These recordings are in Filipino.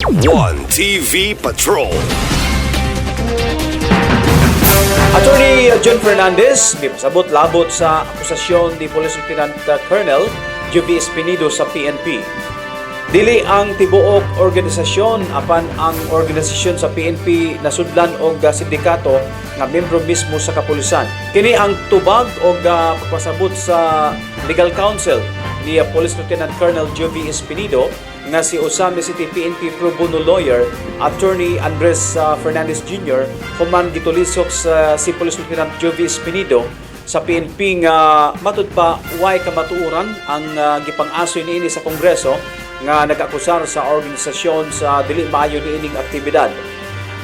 One TV Patrol. Attorney John Fernandez pasabot labot sa akusasyon ni Police Lieutenant Colonel Jovi Espinido sa PNP. Dili ang tibuok organisasyon apan ang organisasyon sa PNP nasudlan og sindikato nga membro mismo sa kapulisan. Kini ang tubag og pagpasabot sa legal counsel ni Police Lieutenant Colonel Jovi Espinido nga si Osame City PNP Pro Bono Lawyer Attorney Andres Fernandez Jr. human gitulisok sa si Police Lieutenant Jovi Espinido sa PNP nga matud pa way kamatuoran ang gipang-asoy niini sa Kongreso nga nag-akusar sa organisasyon sa dili maayo niining aktibidad.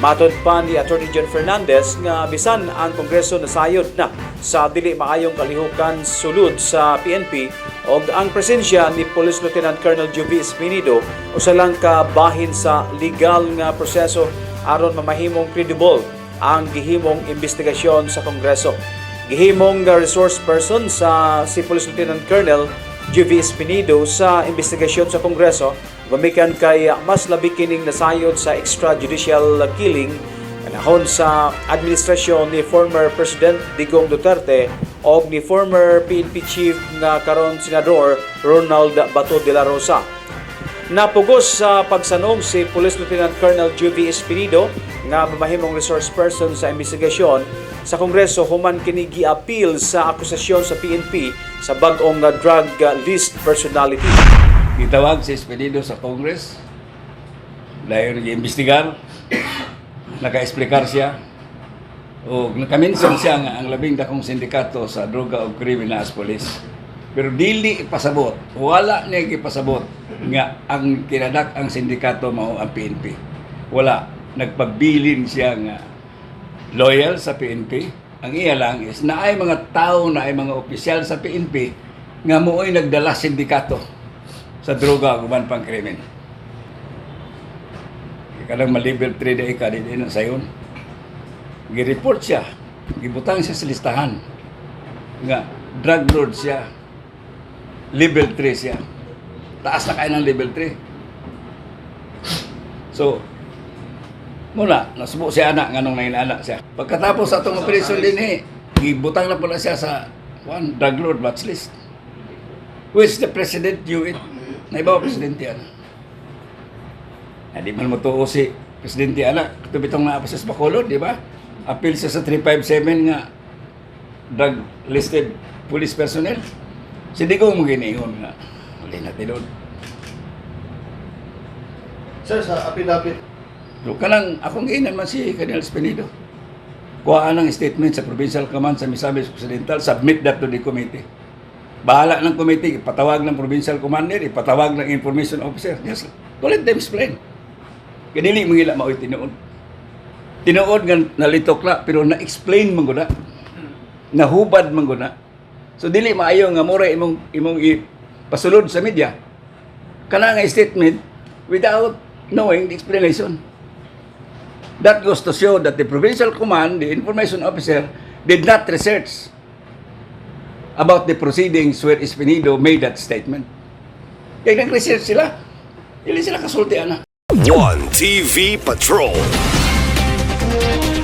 Matud pa ni Attorney John Fernandez nga bisan ang Kongreso nasayod na sa dili maayong kalihukan sulod sa PNP o ang presensya ni Police Lieutenant Colonel Jovi Espinido usa lang ka bahin sa legal nga proseso aron mamahimong credible ang gihimong investigasyon sa Kongreso. Gihimong resource person sa si Police Lieutenant Colonel Jovi Espinido sa investigasyon sa Kongreso gumikan kay mas labi kining nasayod sa extrajudicial killing panahon sa administrasyon ni former President Digong Duterte o ni former PNP Chief nga karon Senador Ronald Bato de la Rosa. Napugos sa pagsanong si Police Lieutenant Colonel Jovi Espinido nga mamahimong resource person sa investigasyon sa Kongreso human kini gi-appeal sa akusasyon sa PNP sa bag-ong drug list personality. Gitawag si Espinido sa Congress, dahil nag-iimbestigar, naka-explicar siya, o nakaminsan siya nga ang labing dakong sindikato sa droga o krimen as police. Pero dili ipasabot, wala niya ipasabot nga ang kinadak ang sindikato mao ang PNP. Wala, nagpabilin siya nga loyal sa PNP. Ang iya lang is naay mga tao, naay mga opisyal sa PNP nga mooy nagdala sindikato sa droga o man pang krimen. Kadang ma-level 3 day ka din na sayon. Gi-report siya, gibutang siya sa listahan nga drug lord siya, level 3 siya. Taas na kayo ng level 3. So, muna, nasubo siya anak, nga nung nainaanak siya. Pagkatapos sa itong operasyon din gibutang na pala siya sa drug lord watch list. Which the president knew it. Naibaw presidente ana. Hindi man mo tuo si presidente ana. Ito bitong naapos sa Bacolod, di ba? Appeal siya sa 357 nga drug listed police personnel. Hindi ko mo giniingon nga. Wala natin doon. Sir, sa apil-apil. So, kanang akong inan man si Colonel Espinido. Kuhaan ng statement sa Provincial Command sa Misamis Occidental, submit that to the committee. Bahala ng committee, ipatawag ng provincial commander, ipatawag ng information officer. Yes, to let them explain. Kanili mga ila mao'y tinuod. Tinuod nga nalitok na, pero na-explain man guna. Nahubad man guna. So, dili maayo nga mura imong pasulod sa media. Kana nga statement without knowing the explanation. That goes to show that the provincial command, the information officer, did not research about the proceedings where Espinido made that statement. Kaya nag-research sila. Hindi sila kasultian na. One TV Patrol.